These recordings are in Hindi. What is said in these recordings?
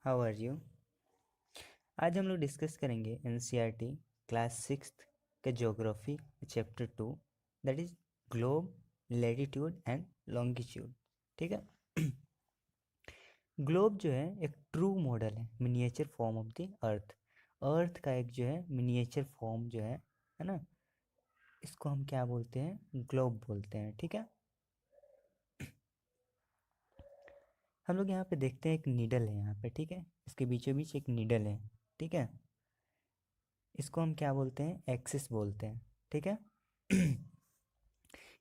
How are you. आज हम लोग डिस्कस करेंगे एनसीईआरटी क्लास 6th के geography chapter 2 that is globe, latitude and longitude. ठीक है। ग्लोब जो है एक ट्रू मॉडल है, miniature form of the earth. Earth का एक जो है मिनिएचर फॉर्म जो है ना, इसको हम क्या बोलते हैं? ग्लोब बोलते हैं। ठीक है। हम लोग यहाँ पे देखते हैं एक नीडल है यहाँ पे। ठीक है, इसके बीचों बीच एक नीडल है। ठीक है, इसको हम क्या बोलते हैं? एक्सिस बोलते हैं। ठीक है।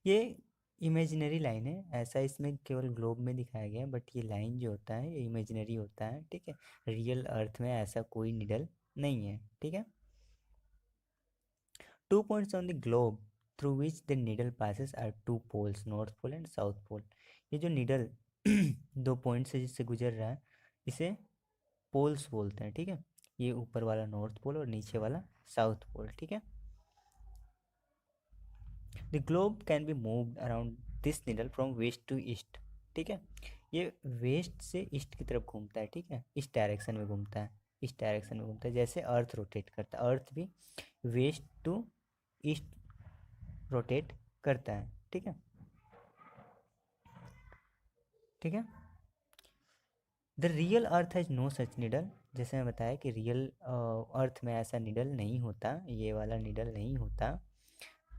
ये इमेजिनरी लाइन है, ऐसा इसमें केवल ग्लोब में दिखाया गया है, बट ये लाइन जो होता है ये इमेजिनरी होता है। ठीक है, रियल अर्थ में ऐसा कोई निडल नहीं है। ठीक है। 2 points on the globe through which the needle passes are 2 poles, north pole and south pole. ये जो निडल 2 पॉइंट से जिससे गुजर रहा है इसे पोल्स बोलते हैं। ठीक है, ये ऊपर वाला नॉर्थ पोल और नीचे वाला साउथ पोल। ठीक है। The globe can be moved around this needle from west to east. ठीक है, ये वेस्ट से ईस्ट की तरफ घूमता है। ठीक है, इस डायरेक्शन में घूमता है, इस डायरेक्शन में घूमता है, जैसे अर्थ रोटेट करता है। अर्थ भी वेस्ट टू ईस्ट रोटेट करता है। ठीक है। ठीक है। The real earth has no such needle. जैसे मैं बताया कि रियल अर्थ में ऐसा निडल नहीं होता, ये वाला निडल नहीं होता।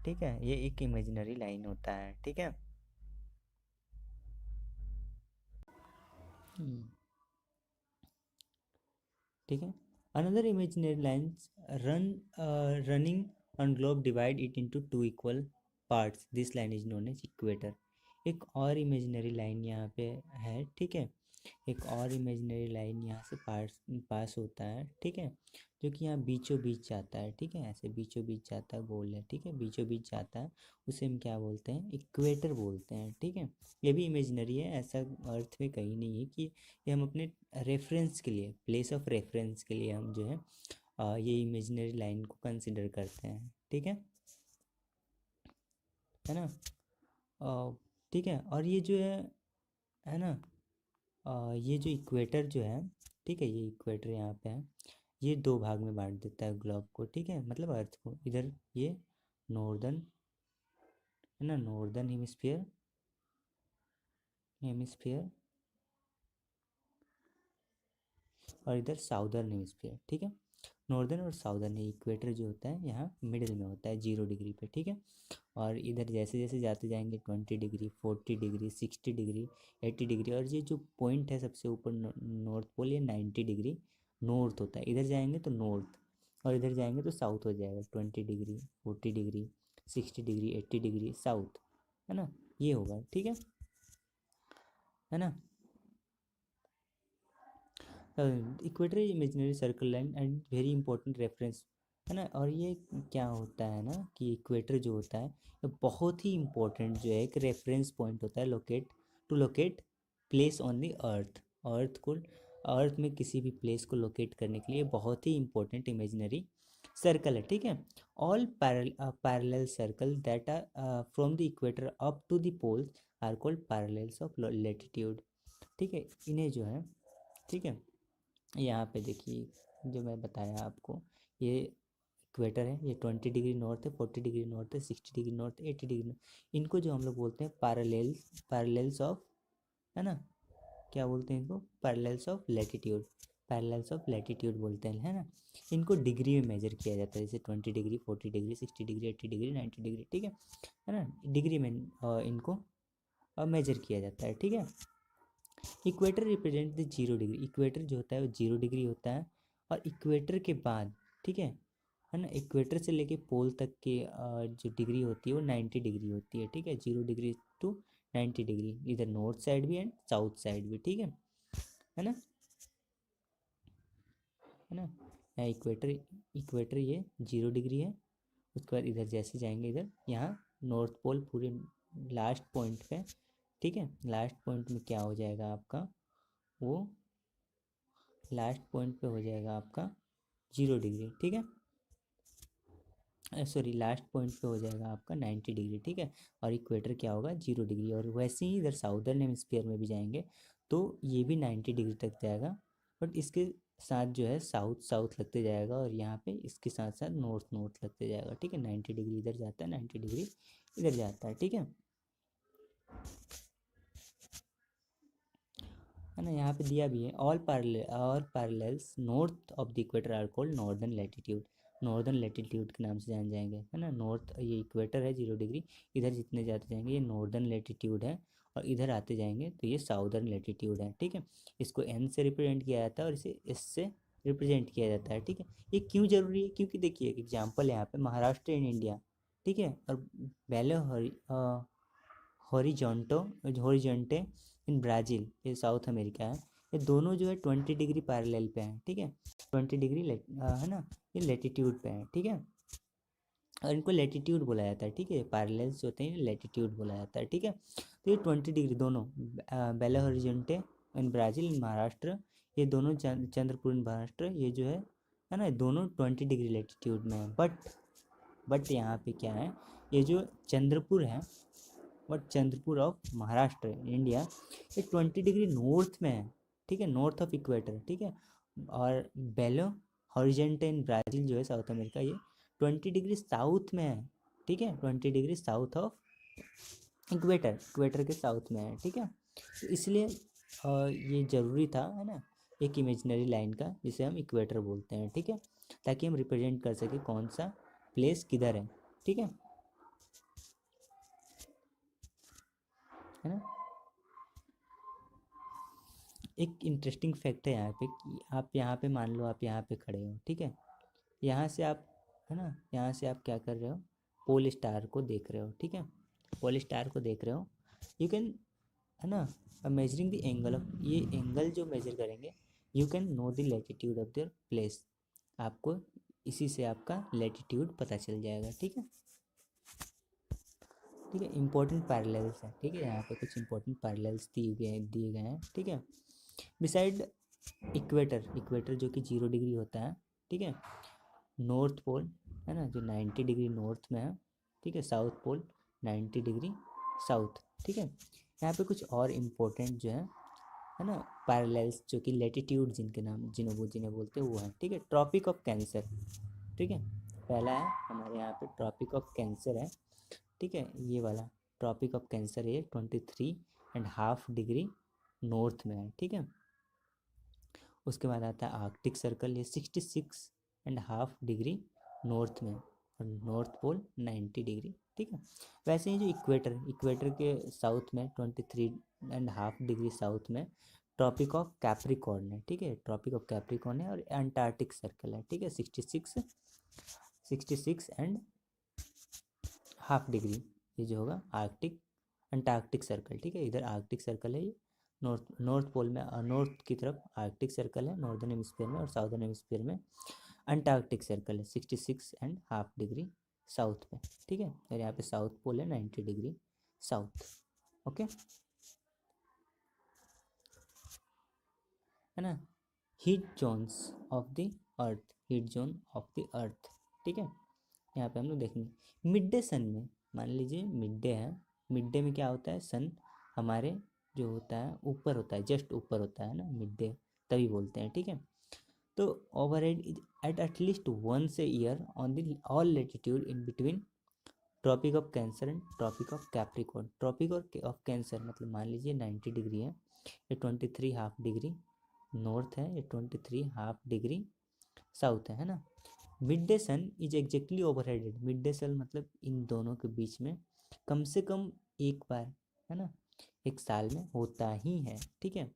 ठीक है, ये एक इमेजिनरी लाइन होता है। ठीक है। ठीक है। Another imaginary lines run running on globe divide it into 2 equal parts. This line is known as equator. एक और इमेजिनरी लाइन यहाँ पे है। ठीक है, एक और इमेजिनरी लाइन यहाँ से पास होता है। ठीक है, जो कि यहाँ बीचों बीच जाता है। ठीक है, ऐसे बीचों बीच जाता है, गोल है। ठीक है, बीचों बीच जाता है, उसे हम क्या बोलते हैं? इक्वेटर बोलते हैं। ठीक है, ये भी इमेजिनरी है, ऐसा अर्थ में कहीं नहीं है कि ये हम अपने रेफरेंस के लिए, प्लेस ऑफ रेफरेंस के लिए हम जो है ये इमेजिनरी लाइन को कंसिडर करते हैं। ठीक है ना। ठीक है, और ये जो है ना, ये जो इक्वेटर जो है, ठीक है, ये इक्वेटर यहाँ पे है, ये 2 भाग में बांट देता है ग्लोब को। ठीक है, मतलब अर्थ को। इधर ये नॉर्दर्न है ना, नॉर्दर्न हेमिस्फीयर, हेमिस्फीयर, और इधर साउदर्न हेमिस्फीयर। ठीक है, नॉर्दर्न और साउदर्न है। इक्वेटर जो होता है यहाँ मिडिल में होता है, 0 डिग्री पे। ठीक है, और इधर जैसे जैसे जाते जाएंगे 20 डिग्री, 40 डिग्री, 60 डिग्री, 80 डिग्री, और ये जो पॉइंट है सबसे ऊपर नॉर्थ पोल, ये 90 डिग्री नॉर्थ होता है। इधर जाएंगे तो नॉर्थ, और इधर जाएंगे तो साउथ हो जाएगा। 20 degree, 40 degree, 60 degree, 80 degree south, है ना, ये होगा। ठीक है ना। Equator imaginary circle line and very important reference, है ना। और ये क्या होता है ना कि इक्वेटर जो होता है ये बहुत ही इंपॉर्टेंट जो है, एक रेफरेंस पॉइंट होता है, locate place on the earth. Earth को, अर्थ में किसी भी प्लेस को लोकेट करने के लिए बहुत ही इंपॉर्टेंट इमेजिनरी सर्कल है। ठीक है, all parallel circle that are from the equator up to the poles are called parallels of latitude. ठीक है, इन्हें जो है, ठीक है, यहाँ पे देखिए जो मैं बताया आपको, ये इक्वेटर है, ये 20 डिग्री नॉर्थ है, 40 डिग्री नॉर्थ है, 60 डिग्री नॉर्थ, 80 डिग्री नॉर्थ। इनको जो हम लोग बोलते हैं पैरेलल्स ऑफ, है ना, क्या बोलते हैं इनको? Parallels of latitude, parallels of latitude बोलते हैं, है ना। इनको डिग्री में मेजर किया जाता है, जैसे 20 degree, 40 degree, 60 degree, 80 degree, 90 degree. ठीक है ना, डिग्री में इनको मेजर किया जाता है। ठीक है। Equator represent the 0 degree. Equator जो होता है वो 0 डिग्री होता है, और इक्वेटर के बाद, ठीक है ना, इक्वेटर से लेके पोल तक की जो डिग्री होती है वो 90 डिग्री होती है। ठीक है, 0 डिग्री टू 90 डिग्री, इधर नॉर्थ साइड भी एंड साउथ साइड भी। ठीक है ना, है ना। यहाँ इक्वेटर, इक्वेटर ये 0 डिग्री है। उसके बाद इधर जैसे जाएंगे, इधर यहाँ नॉर्थ पोल पूरे लास्ट पॉइंट पे। ठीक है, लास्ट पॉइंट में क्या हो जाएगा आपका? वो लास्ट पॉइंट पे हो जाएगा आपका 0 डिग्री। ठीक है, सॉरी, लास्ट पॉइंट पे हो जाएगा आपका 90 डिग्री। ठीक है, और इक्वेटर क्या होगा? 0 डिग्री। और वैसे ही इधर साउदर्न हेमिस्फीयर में भी जाएंगे तो ये भी 90 डिग्री तक जाएगा, बट इसके साथ जो है साउथ साउथ लगते जाएगा, और यहाँ पे इसके साथ साथ नॉर्थ नॉर्थ लगते जाएगा, ठीक है। 90 डिग्री इधर जाता है, 90 डिग्री इधर जाता है, ठीक है ना। यहाँ पे दिया भी है all parallels north of the equator are called northern latitude. Northern latitude के नाम से जान जाएंगे, है ना। नॉर्थ ये इक्वेटर है 0 डिग्री, इधर जितने जाते जाएंगे ये नॉर्दर्न लैटिट्यूड है, और इधर आते जाएंगे तो ये साउदर्न लैटिट्यूड है, ठीक है। इसको एन से रिप्रेजेंट किया जाता है और इसे एस से रिप्रेजेंट किया जाता है, ठीक है। ये क्यों जरूरी है? क्योंकि देखिए एग्जाम्पल यहाँ पे महाराष्ट्र इन इंडिया, ठीक है, और बेलो हॉरिजॉन्टे इन ब्राज़ील, ये साउथ अमेरिका है, ये दोनों जो है 20 डिग्री पैरेलल पे हैं, ठीक है। 20 डिग्री है ना, ये लेटीट्यूड पे है, ठीक है, और इनको लेटीट्यूड बोला जाता है, ठीक है। पैरेलल्स जो होते हैं लेटीट्यूड बोला जाता है, ठीक है। तो ये 20 डिग्री दोनों, बेलो हॉरिजॉन्टे इन ब्राज़ील इन महाराष्ट्र, ये दोनों चंद्रपुर इन महाराष्ट्र, ये जो है ना, दोनों 20 डिग्री लेटीट्यूड में है। बट यहाँ पे क्या है, ये जो चंद्रपुर है, but Chandrapur of Maharashtra India, ये 20 डिग्री नॉर्थ में है, ठीक है, नॉर्थ ऑफ इक्वेटर, ठीक है। और बेलो हॉरिजॉन्टे इन ब्राज़ील जो है साउथ अमेरिका, ये 20 डिग्री साउथ में है, ठीक है, 20 डिग्री साउथ ऑफ इक्वेटर के साउथ में है, ठीक है। तो इसलिए ये ज़रूरी था, है ना, एक इमेजिनरी लाइन का जिसे हम इक्वेटर बोलते हैं, ठीक है, ताकि हम रिप्रेजेंट कर सकें कौन सा प्लेस किधर है, ठीक है ना। एक इंटरेस्टिंग फैक्ट है यहाँ पे कि आप यहाँ पे मान लो आप यहाँ पे खड़े हो, ठीक है, यहाँ से आप, है ना, यहाँ से आप क्या कर रहे हो, पोल स्टार को देख रहे हो, ठीक है, पोल स्टार को देख रहे हो। यू कैन, है ना, मेजरिंग द एंगल ऑफ, ये एंगल जो मेजर करेंगे, you can know the latitude of their place, आपको इसी से आपका लैटिट्यूड पता चल जाएगा, ठीक है। ठीक है, इंपॉर्टेंट पैरेलल्स हैं, ठीक है, यहाँ पे कुछ इंपॉर्टेंट पैरेलल्स दिए गए हैं, ठीक है। बिसाइड इक्वेटर जो कि 0 डिग्री होता है, ठीक है, नॉर्थ पोल, है ना, जो 90 डिग्री नॉर्थ में है, ठीक है, साउथ पोल 90 डिग्री साउथ, ठीक है। यहाँ पे कुछ और इम्पोर्टेंट जो है ना, पैरेलल्स जो कि लेटीट्यूड जिनके नाम जिन्हें बोलते हैं वो है, ठीक है। ट्रॉपिक ऑफ कैंसर, ठीक है, पहला है हमारे यहाँ पे ट्रॉपिक ऑफ कैंसर है, ठीक है, ये वाला ट्रॉपिक ऑफ कैंसर है 23.5 डिग्री नॉर्थ में है, ठीक है। उसके बाद आता है आर्कटिक सर्कल, ये 66.5 डिग्री नॉर्थ में, और नॉर्थ पोल 90 डिग्री, ठीक है। वैसे ही जो इक्वेटर के साउथ में 23.5 डिग्री साउथ में ट्रॉपिक ऑफ कैप्रिकॉर्न है, ठीक है, ट्रॉपिक ऑफ कैप्रिकॉर्न है, और अंटार्कटिक सर्कल है, ठीक है, 66.5 डिग्री, ये जो होगा अंटार्कटिक सर्कल, ठीक है, इधर आर्कटिक सर्कल है, ये नॉर्थ पोल में, नॉर्थ की तरफ आर्कटिक सर्कल है नॉर्दर्न हेमिस्फीयर में, और साउदर्न हेमिस्फीयर में अंटार्कटिक सर्कल है 66.5 डिग्री साउथ पे, ठीक है। और यहाँ पे साउथ पोल है 90 डिग्री साउथ, ओके, है ना। Heat zones of the earth, heat zone of the अर्थ, ठीक है, यहाँ पे हम लोग देखेंगे मिड डे सन में। मान लीजिए मिड डे है, मिड डे में क्या होता है, सन हमारे जो होता है ऊपर होता है, जस्ट ऊपर होता है ना मिड डे, तभी बोलते हैं, ठीक है। तो overhead is at least once a year on the all latitude in between tropic of Cancer and tropic of Capricorn. Tropic of Cancer मतलब मान लीजिए 90 डिग्री है, ये 23.5 डिग्री नॉर्थ है, ये 23.5 डिग्री साउथ है ना। Mid day sun is exactly overheaded, mid day sun मतलब इन दोनों के बीच में कम से कम एक बार, है ना, एक साल में होता ही है, ठीक है।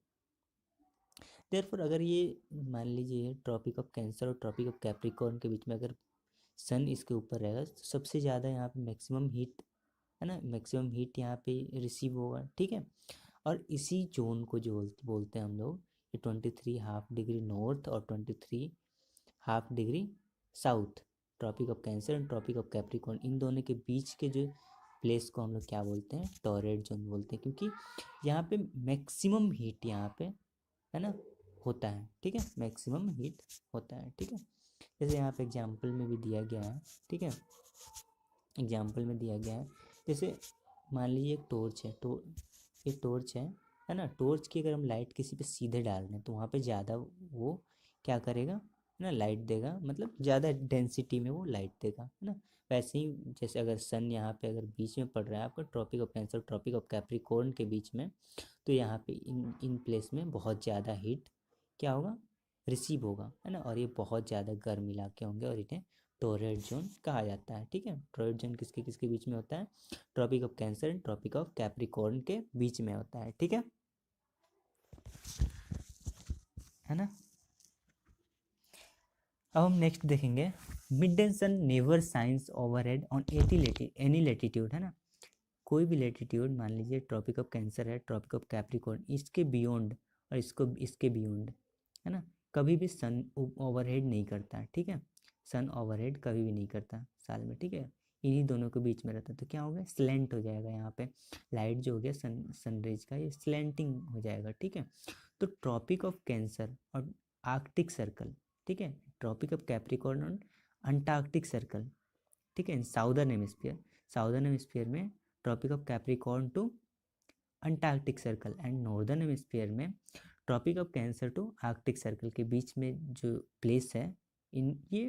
देयरफॉर अगर ये मान लीजिए ट्रॉपिक ऑफ कैंसर और ट्रॉपिक ऑफ कैप्रिकॉर्न के बीच में अगर सन इसके ऊपर रहेगा तो सबसे ज़्यादा यहाँ पे मैक्सिमम हीट, है ना, मैक्सिमम हीट यहाँ पे रिसीव होगा, ठीक है। और इसी जोन को जो बोलते हैं हम लोग, ये 23.5 डिग्री नॉर्थ और 23.5 degree south, Tropic of Cancer and tropic of Capricorn, इन दोनों के बीच के जो प्लेस को हम लोग क्या बोलते हैं, टॉरेड जोन बोलते हैं, क्योंकि यहाँ पे मैक्सिमम हीट यहाँ पे, है ना, होता है, ठीक है, मैक्सिमम हीट होता है, ठीक है। जैसे यहाँ पे एग्जाम्पल में भी दिया गया है, ठीक है, एग्जाम्पल में दिया गया है, जैसे मान लीजिए एक टॉर्च है, तो ये टॉर्च है, है ना। टॉर्च की अगर हम लाइट किसी पे सीधे डाल रहे हैं तो वहाँ पे ज़्यादा वो क्या करेगा, है ना, लाइट देगा, मतलब ज़्यादा डेंसिटी में वो लाइट देगा, है ना। वैसे ही जैसे अगर सन यहाँ पे अगर बीच में पड़ रहा है आपका tropic of Cancer tropic of Capricorn के बीच में, तो यहाँ पे इन इन प्लेस में बहुत ज़्यादा हीट क्या होगा, रिसीव होगा, है ना। और ये बहुत ज़्यादा गर्म इलाके होंगे और इन्हें टॉररेट जोन कहा जाता है, ठीक है। टॉररेट जोन किसके किसके बीच में होता है, tropic of Cancer and tropic of Capricorn के बीच में होता है, ठीक है ना। अब हम नेक्स्ट देखेंगे, mid day sun never shines overhead on any latitude, है ना। कोई भी लेटीट्यूड, मान लीजिए ट्रॉपिक ऑफ कैंसर है, ट्रॉपिक ऑफ कैप्रिकॉर्न, इसके बियॉन्ड और इसके बियॉन्ड, है ना, कभी भी सन ओवरहेड नहीं करता, ठीक है। सन ओवरहेड कभी भी नहीं करता साल में, ठीक है। इन्हीं दोनों के बीच में रहता है, तो क्या हो गया, स्लेंट हो जाएगा यहाँ पे, लाइट जो हो गया सनरेज का ये स्लेंटिंग हो जाएगा, ठीक है। तो ट्रॉपिक ऑफ कैंसर और आर्कटिक सर्कल, ठीक है, ट्रॉपिक ऑफ कैप्रिकॉर्न और अंटार्कटिक सर्कल, ठीक है, साउदर्न हेमिस्फीयर में Tropic of Capricorn to Antarctic Circle and northern hemisphere में Tropic of Cancer to Arctic Circle के बीच में जो प्लेस है, इन ये,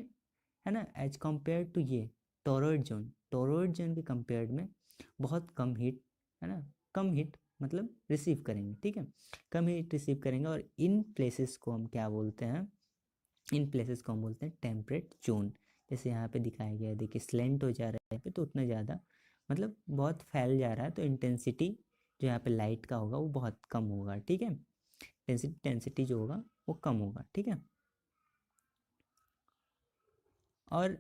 है ना, एज कम्पेयर टू ये टोरॉइड जोन के कंपेयर्ड में बहुत कम हीट, है ना, कम हीट मतलब रिसीव करेंगे, ठीक है, कम हीट रिसीव करेंगे। और इन प्लेसेस को हम क्या बोलते हैं, इन प्लेसेस को हम बोलते हैं टेम्परेट जोन। जैसे यहाँ पे दिखाया गया है, देखिए स्लेंट हो जा रहा है पे, तो उतना ज़्यादा मतलब बहुत फैल जा रहा है, तो इंटेंसिटी जो यहाँ पे लाइट का होगा वो बहुत कम होगा, ठीक है, डेंसिटी जो होगा वो कम होगा, ठीक है। और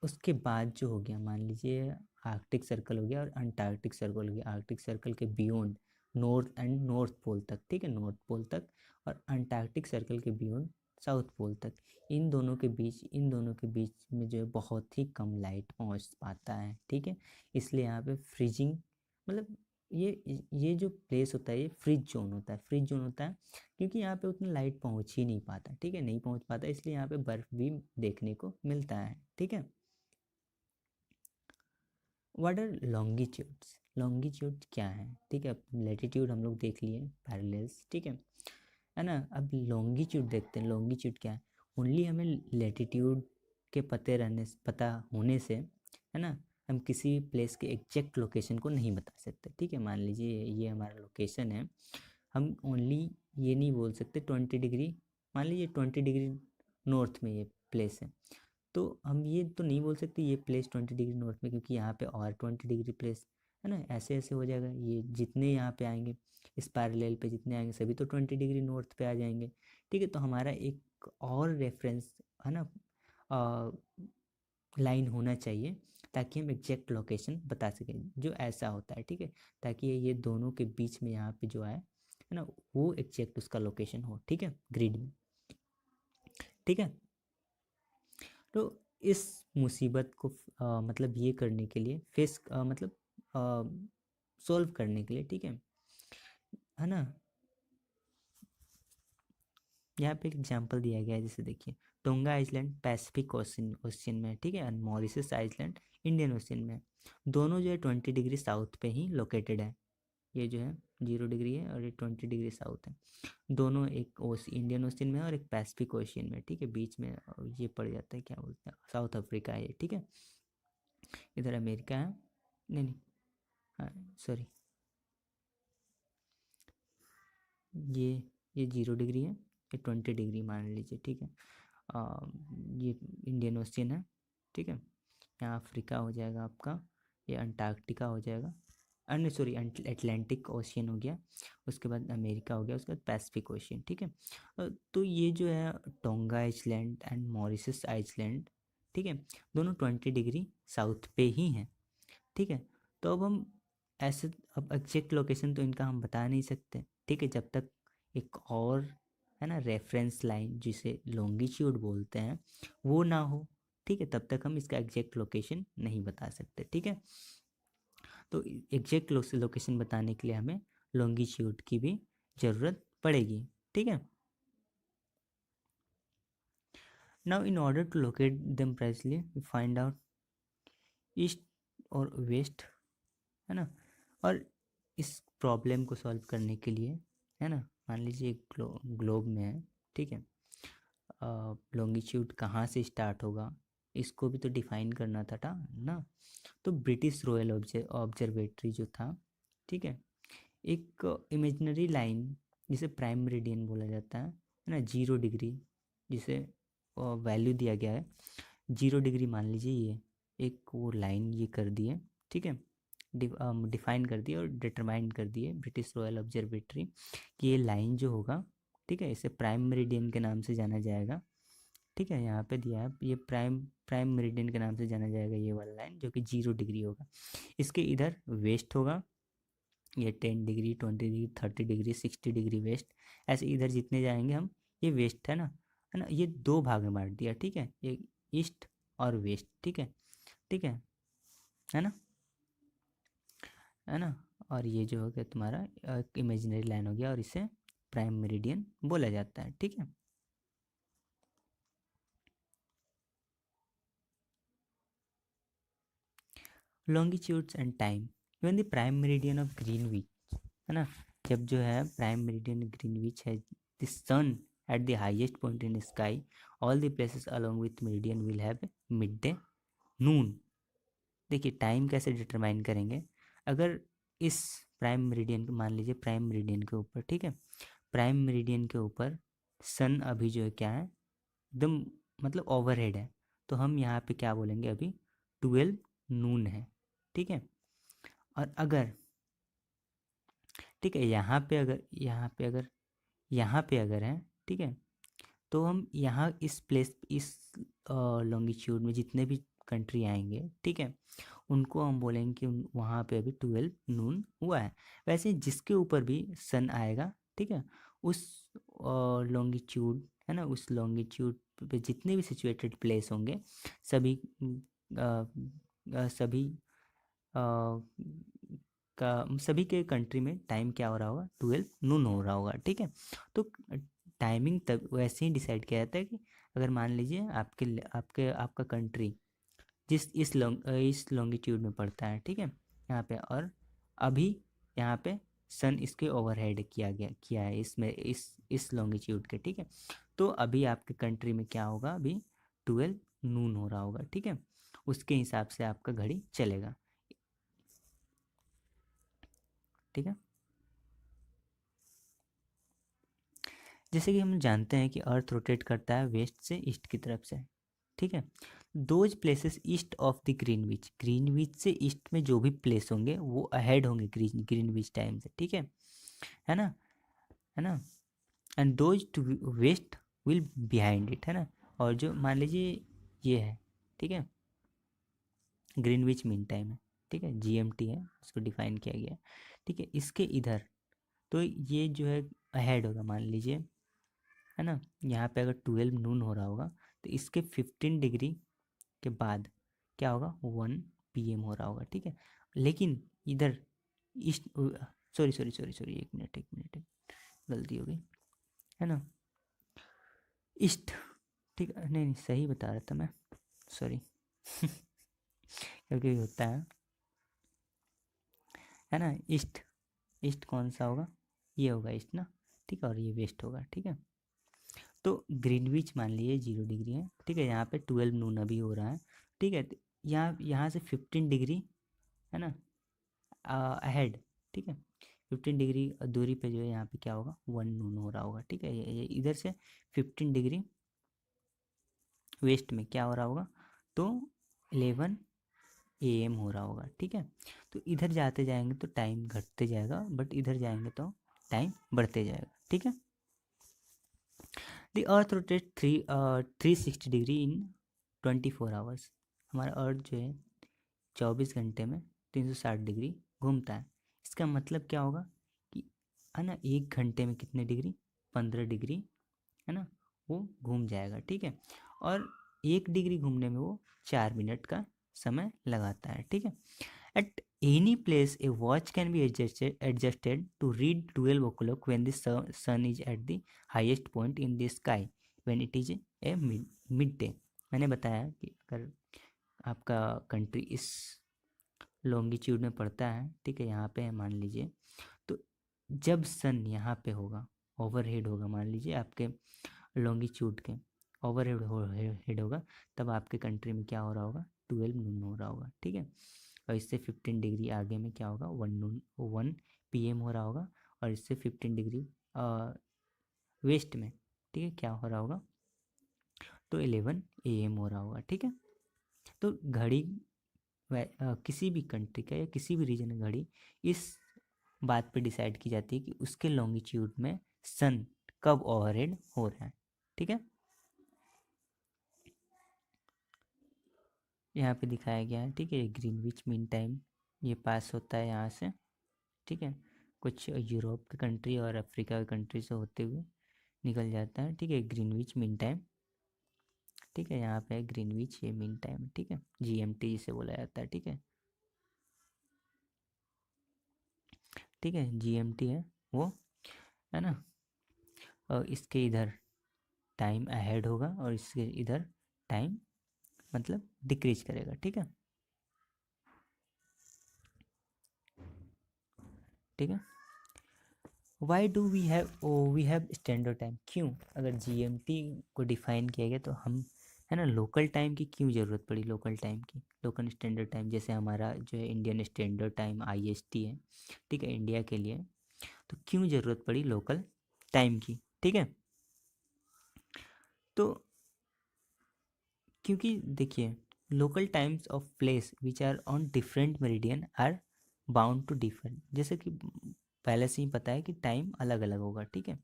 उसके बाद जो हो गया, मान लीजिए आर्कटिक सर्कल हो गया और अंटार्कटिक सर्कल हो गया, आर्कटिक सर्कल के बियॉन्ड नॉर्थ पोल तक, ठीक है, नॉर्थ पोल तक, और अंटार्कटिक सर्कल के बियॉन्ड साउथ पोल तक, इन दोनों के बीच में जो है बहुत ही कम लाइट पहुंच पाता है, ठीक है। इसलिए यहाँ पे फ्रीजिंग, मतलब ये जो प्लेस होता है ये फ्रिज जोन होता है, क्योंकि यहाँ पे उतना लाइट पहुँच ही नहीं पाता, ठीक है, नहीं पहुँच पाता, इसलिए यहाँ पे बर्फ़ भी देखने को मिलता है, ठीक है। व्हाट आर लॉन्गिट्यूड्स क्या है, ठीक है। लेटीट्यूड हम लोग देख लिए, पैरेलल्स, ठीक है ना। अब लॉन्गिट्यूड देखते हैं, लॉन्गिट्यूड क्या है। ओनली हमें लेटीट्यूड के पता होने से, है ना, हम किसी प्लेस के एग्जैक्ट लोकेशन को नहीं बता सकते, ठीक है। मान लीजिए ये हमारा लोकेशन है, हम ओनली ये नहीं बोल सकते 20 डिग्री, मान लीजिए 20 डिग्री नॉर्थ में ये प्लेस है, तो हम ये तो नहीं बोल सकते ये प्लेस 20 डिग्री नॉर्थ में, क्योंकि यहाँ पे और 20 डिग्री प्लेस, है ना, ऐसे ऐसे हो जाएगा। ये जितने यहाँ पे आएंगे, इस पैरेलल पे जितने आएंगे सभी तो 20 डिग्री नॉर्थ पे आ जाएंगे, ठीक है। तो हमारा एक और रेफरेंस, है ना, लाइन होना चाहिए, ताकि हम एग्जैक्ट लोकेशन बता सकें, जो ऐसा होता है, ठीक है, ताकि ये दोनों के बीच में यहाँ पे जो है ना, वो एग्जैक्ट उसका लोकेशन हो, ठीक है, ग्रिड में, ठीक है। तो इस मुसीबत को मतलब ये करने के लिए मतलब सॉल्व करने के लिए, ठीक है ना। यहाँ पे एक एग्जांपल दिया गया है, जैसे देखिए टोंगा आइलैंड पैसिफिक ओशियन में है, ठीक है, और मॉरिशस आइलैंड इंडियन ओशियन में है। दोनों जो है 20 डिग्री साउथ पे ही लोकेटेड है, ये जो है 0 डिग्री है और ये 20 डिग्री साउथ है। दोनों एक इंडियन ओशियन में है और एक पैसिफिक ओशियन में, ठीक है, बीच में ये पड़ जाता है, क्या बोलते हैं, साउथ अफ्रीका है ये, ठीक है। इधर अमेरिका है, नहीं नहीं, हाँ सॉरी, ये ये 0 डिग्री है, ये 20 डिग्री मान लीजिए, ठीक है। ये इंडियन ओशियन है, ठीक है, यहाँ अफ्रीका हो जाएगा आपका, ये अंटार्कटिका हो जाएगा, अन्य सॉरी अटलांटिक ओशियन हो गया, उसके बाद अमेरिका हो गया, उसके बाद पैसिफिक ओशियन, ठीक है। तो ये जो है tonga island and Mauritius island, ठीक है, दोनों 20 डिग्री साउथ पे ही हैं, ठीक है। तो अब हम ऐसे, अब एग्जैक्ट लोकेशन तो इनका हम बता नहीं सकते, ठीक है, जब तक एक और, है ना, रेफरेंस लाइन जिसे लॉन्गिट्यूड बोलते हैं वो ना हो, ठीक है, तब तक हम इसका एग्जैक्ट लोकेशन नहीं बता सकते, ठीक है। तो एग्जैक्ट लोकेशन बताने के लिए हमें लॉन्गिट्यूड की भी ज़रूरत पड़ेगी, ठीक है। Now in order to locate them precisely we find out east और वेस्ट, है ना, और इस प्रॉब्लम को सॉल्व करने के लिए, है ना, मान लीजिए एक ग्लोब में है, ठीक है, लॉन्गिट्यूड कहाँ से स्टार्ट होगा इसको भी तो डिफाइन करना था ना। तो ब्रिटिश रॉयल ऑब्जर्वेटरी जो था, ठीक है, एक इमेजिनरी लाइन जिसे प्राइम मेरिडियन बोला जाता है ना, 0 डिग्री, जिसे वैल्यू दिया गया है 0 डिग्री मान लीजिए, ये एक वो लाइन ये कर दी है, ठीक है, डिफाइन कर दिए और डिटरमाइन कर दिए ब्रिटिश रॉयल ऑब्जर्वेटरी कि ये लाइन जो होगा, ठीक है, इसे प्राइम मेरिडियन के नाम से जाना जाएगा, ठीक है, यहाँ पे दिया है ये प्राइम प्राइम मेरिडियन के नाम से जाना जाएगा, ये वाला लाइन जो कि 0 डिग्री होगा। इसके इधर वेस्ट होगा, ये 10 degree 20 degree 30 degree 60 degree west, ऐसे इधर जितने जाएंगे हम, ये वेस्ट है ना, ये दो भाग में बांट दिया, ठीक है, ये ईस्ट और वेस्ट, ठीक है, ठीक है ना, है ना। और ये जो हो गया तुम्हारा इमेजिनरी लाइन हो गया और इसे प्राइम मेरिडियन बोला जाता है, ठीक है। Longitudes and time, even the prime meridian of Greenwich, है ना, जब जो है प्राइम मेरिडियन ग्रीनविच है, the sun at the highest point in sky, all the places along with meridian will have mid day noon. देखिए टाइम कैसे डिटरमाइन करेंगे, अगर इस प्राइम मेरिडियन को मान लीजिए, प्राइम मेरिडियन के ऊपर, ठीक है, प्राइम मेरिडियन के ऊपर सन अभी जो है क्या है, एकदम मतलब ओवरहेड है, तो हम यहाँ पे क्या बोलेंगे, अभी 12 नून है, ठीक है। और अगर, ठीक है, यहाँ पे अगर है, ठीक है, तो हम यहाँ इस प्लेस इस लॉन्गिट्यूड में जितने भी कंट्री आएंगे, ठीक है, उनको हम बोलेंगे कि वहाँ पे अभी 12 नून हुआ है। वैसे जिसके ऊपर भी सन आएगा, ठीक है, उस लॉन्गिट्यूड, है ना, उस लॉन्गिट्यूड पे जितने भी सिचुएटेड प्लेस होंगे, सभी सभी सभी के कंट्री में टाइम क्या हो रहा होगा, 12 नून हो रहा होगा, ठीक है। तो टाइमिंग तब वैसे ही डिसाइड किया जाता है कि अगर मान लीजिए आपका कंट्री इस लॉन्गिट्यूड में पड़ता है, ठीक है, यहाँ पे, और अभी यहाँ पे सन इसके ओवरहेड किया है इसमें इस लॉन्गिट्यूड के, ठीक है, तो अभी आपके कंट्री में क्या होगा, अभी 12 नून हो रहा होगा, ठीक है, उसके हिसाब से आपका घड़ी चलेगा, ठीक है। जैसे कि हम जानते हैं कि अर्थ रोटेट करता है वेस्ट से ईस्ट की तरफ से, ठीक है, those places east of the Greenwich से ईस्ट में जो भी प्लेस होंगे वो अहेड होंगे ग्रीनविच टाइम से, ठीक है ना, है ना, and those to west will behind it, है ना, और जो मान लीजिए ये है, ठीक है, ग्रीनविच मीन टाइम है, ठीक है, जीएमटी है, उसको डिफाइन किया गया है, ठीक है, इसके इधर तो ये जो है अहेड होगा, मान लीजिए, है ना, यहाँ पे अगर 12 नून हो रहा होगा तो इसके 15 डिग्री के बाद क्या होगा, 1 PM हो रहा होगा, ठीक है, लेकिन इधर ईस्ट, सॉरी 1 मिनट गलती हो गई, है ना, ईस्ट, ठीक है, नहीं सही बता रहा था मैं, सॉरी क्योंकि होता है ना, ईस्ट, ईस्ट कौन सा होगा, ये होगा ईस्ट ना, ठीक है, और ये वेस्ट होगा, ठीक है। तो ग्रीनविच मान लीजिए 0 डिग्री है, ठीक है, यहाँ पे 12 नून अभी हो रहा है, ठीक है, तो यहाँ से 15 डिग्री, है ना, अहेड, ठीक है, 15 डिग्री दूरी पे जो है यहाँ पे क्या होगा, 1 नून हो रहा होगा, ठीक है, ये इधर से 15 डिग्री वेस्ट में क्या हो रहा होगा, तो 11 AM हो रहा होगा, ठीक है। तो इधर जाते जाएंगे तो टाइम घटते जाएगा, बट इधर जाएंगे तो टाइम बढ़ते जाएगा, ठीक है। The earth rotate 360 degree in 24 hours, हमारा अर्थ जो है 24 घंटे में 360 डिग्री घूमता है। इसका मतलब क्या होगा कि, है ना, 1 घंटे में कितने डिग्री, 15 डिग्री, है ना, वो घूम जाएगा, ठीक है, और 1 डिग्री घूमने में वो 4 मिनट का समय लगाता है, ठीक है। At any place a watch can be adjusted to read 12 o'clock when the sun is at the highest point in the sky when it is a mid day। मैंने बताया कि अगर आपका कंट्री इस लॉन्गिट्यूड में पड़ता है, ठीक है, यहाँ पे है मान लीजिए। तो जब सन यहाँ पे होगा, ओवरहेड होगा, मान लीजिए आपके लॉन्गिट्यूड के ओवरहेड हेड होगा, तब आपके कंट्री में क्या हो रहा होगा, 12 नून हो रहा होगा, ठीक है। और इससे 15 डिग्री आगे में क्या होगा, 1 PM हो रहा होगा। और इससे 15 डिग्री वेस्ट में, ठीक है, क्या हो रहा होगा, तो 11 AM हो रहा होगा, ठीक है। तो घड़ी किसी भी कंट्री का या किसी भी रीजन की घड़ी इस बात पे डिसाइड की जाती है कि उसके लॉन्गिट्यूड में सन कब ओवरहेड हो रहा है, ठीक है। यहाँ पे दिखाया गया है, ठीक है, ग्रीनविच मीन टाइम ये पास होता है यहाँ से, ठीक है, कुछ यूरोप के कंट्री और अफ्रीका के कंट्री से होते हुए निकल जाता है, ठीक है, ग्रीनविच मीन टाइम, ठीक है। यहाँ पे ग्रीनविच ये मीन टाइम, ठीक है, GMT जिसे बोला जाता है, ठीक है, ठीक है, GMT है वो, है ना। और इसके इधर टाइम अहेड होगा और इसके इधर टाइम मतलब डिक्रीज करेगा, ठीक है, ठीक है। Why do we have standard time, क्यों, अगर GMT को डिफाइन किया गया तो हम, है ना, लोकल टाइम की क्यों ज़रूरत पड़ी, लोकल टाइम की, लोकल स्टैंडर्ड टाइम, जैसे हमारा जो है इंडियन स्टैंडर्ड टाइम IST है, ठीक है, इंडिया के लिए, तो क्यों ज़रूरत पड़ी लोकल टाइम की, ठीक है। तो क्योंकि देखिए, local times of place which are on different meridian are bound to differ, जैसे कि पहले से ही पता है कि टाइम अलग अलग होगा, ठीक है।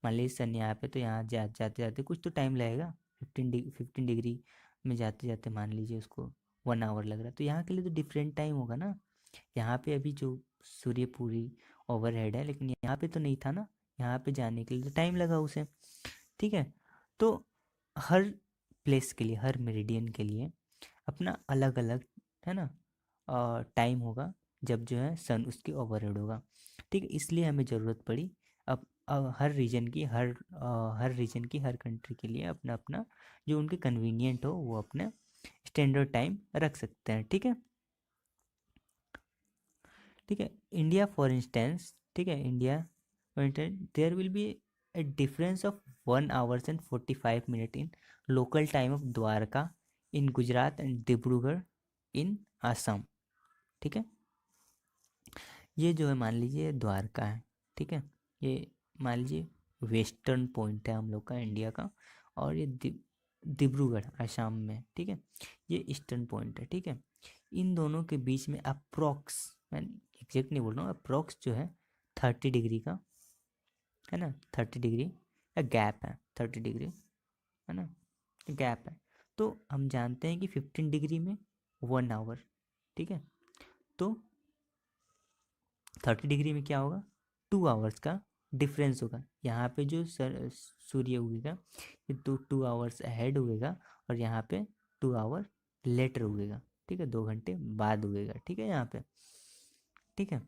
मान लीजिए सन यहाँ पे, तो यहाँ जाते जाते कुछ तो टाइम लगेगा, 15 डिग्री में जाते जाते मान लीजिए उसको 1 आवर लग रहा है, तो यहाँ के लिए तो डिफरेंट टाइम होगा ना। यहाँ पे अभी जो सूर्य पूरी ओवरहेड है, लेकिन यहाँ पे तो नहीं था ना, यहाँ पे जाने के लिए तो टाइम लगा उसे, ठीक है। तो हर प्लेस के लिए, हर मेरिडियन के लिए अपना अलग अलग, है ना, टाइम होगा जब जो है सन उसकी ओवरहेड होगा, ठीक है। इसलिए हमें ज़रूरत पड़ी अब हर रीजन की, हर रीजन की, हर कंट्री के लिए अपना अपना जो उनके कन्वीनियंट हो वो अपना स्टैंडर्ड टाइम रख सकते हैं, ठीक है, ठीक है। इंडिया फॉर इंस्टेंस, ठीक है, India for instance there will be a difference of 1 hours and 45 minutes in local time of Dwarka in Gujarat and Dibrugarh in Assam, ठीक है। ये जो है मान लीजिए द्वारका है, ठीक है, ये मान लीजिए वेस्टर्न पॉइंट है हम लोग का इंडिया का, और ये डिब्रूगढ़ आसाम में, ठीक है, ये ईस्टर्न पॉइंट है, ठीक है। इन दोनों के बीच में अप्रोक्स, मैं एग्जैक्ट नहीं बोल रहा हूँ, अप्रोक्स जो है 30 डिग्री का, है ना, 30 डिग्री का गैप है, 30 डिग्री, है ना, गैप है। तो हम जानते हैं कि 15 डिग्री में 1 आवर, ठीक है, तो 30 डिग्री में क्या होगा, 2 आवर्स का डिफरेंस होगा। यहाँ पे जो सूर्य उगेगा ये 2 आवर्स अहेड उगेगा, और यहाँ पे 2 आवर लेटर उगेगा, ठीक है, 2 घंटे बाद उगेगा, ठीक है, यहाँ पे, ठीक है,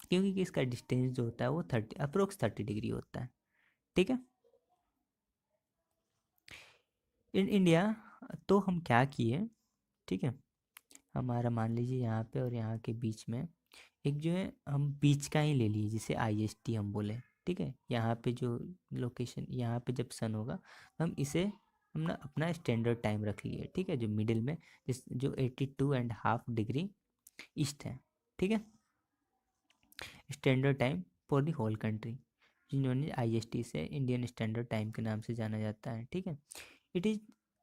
क्योंकि कि इसका डिस्टेंस जो होता है वो 30 होता है, ठीक है। इन इंडिया तो हम क्या किए, ठीक है, हमारा मान लीजिए यहाँ पे और यहाँ के बीच में एक जो है हम बीच का ही ले लिए, जिसे IST हम बोले, ठीक है। यहाँ पे जो लोकेशन, यहाँ पे जब सन होगा तो हम इसे हम ना अपना स्टैंडर्ड टाइम रख लिए, ठीक है, जो मिडिल में जिस जो 82.5 डिग्री ईस्ट है, ठीक है, standard time for the whole country, जिन्होंने IST से इंडियन स्टैंडर्ड टाइम के नाम से जाना जाता है, ठीक है। It is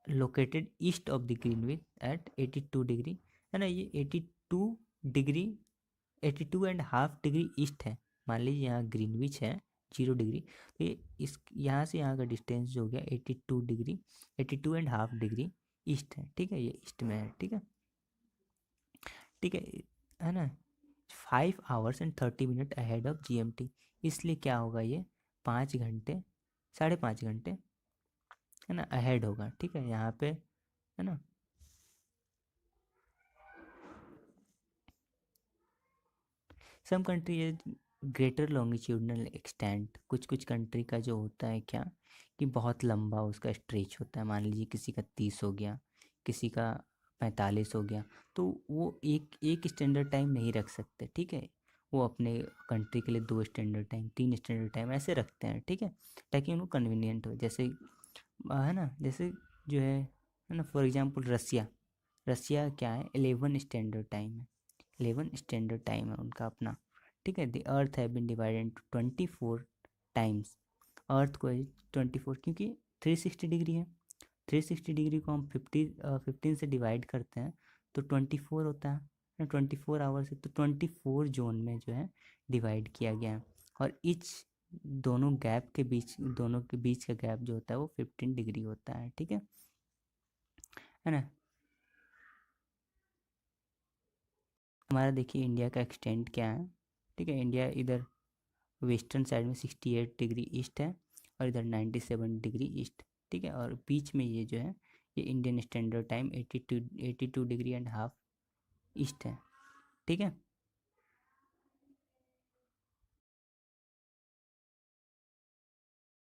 located east of the Greenwich at 82 degree, है ना, ये 82 डिग्री, 82.5 डिग्री ईस्ट है। मान लीजिए यहाँ ग्रीनविच है 0 डिग्री, तो ये इस यहाँ से यहाँ का डिस्टेंस जो हो गया 82 डिग्री, 82.5 डिग्री ईस्ट है, ठीक है, ये ईस्ट में है, ठीक है, ठीक है ना। 5 hours and 30 minutes ahead of GMT, इसलिए क्या होगा, ये 5 घंटे, 5.5 घंटे, है ना, अहेड होगा, ठीक है, यहाँ पे, है ना। Some country greater longitudinal extent, कुछ कुछ कंट्री का जो होता है क्या, कि बहुत लंबा उसका स्ट्रेच होता है, मान लीजिए किसी का 30 हो गया, किसी का 45 हो गया, तो वो एक एक स्टैंडर्ड टाइम नहीं रख सकते, ठीक है। वो अपने कंट्री के लिए 2 स्टैंडर्ड टाइम, 3 स्टैंडर्ड टाइम ऐसे रखते हैं, ठीक है, ताकि उनको कन्वीनियंट हो। जैसे है ना, जैसे जो है ना, फॉर एग्जांपल रसिया, रसिया क्या है, 11 स्टैंडर्ड टाइम है, 11 स्टैंडर्ड टाइम है उनका अपना, ठीक है। The earth have been divided into 24 times, earth को 24, क्योंकि 360 डिग्री है, 360 डिग्री को हम 15 से डिवाइड करते हैं तो 24 होता है, 24 आवर्स है, तो 24 जोन में जो है डिवाइड किया गया है। और इच दोनों गैप के बीच, दोनों के बीच का गैप जो होता है वो 15 डिग्री होता है, ठीक है ना। हमारा देखिए इंडिया का एक्सटेंट क्या है, ठीक है। इंडिया इधर वेस्टर्न साइड में 68 डिग्री ईस्ट है और इधर 97 डिग्री ईस्ट, ठीक है। और बीच में ये जो है ये Indian standard time 82 degree and half east है, ठीक है।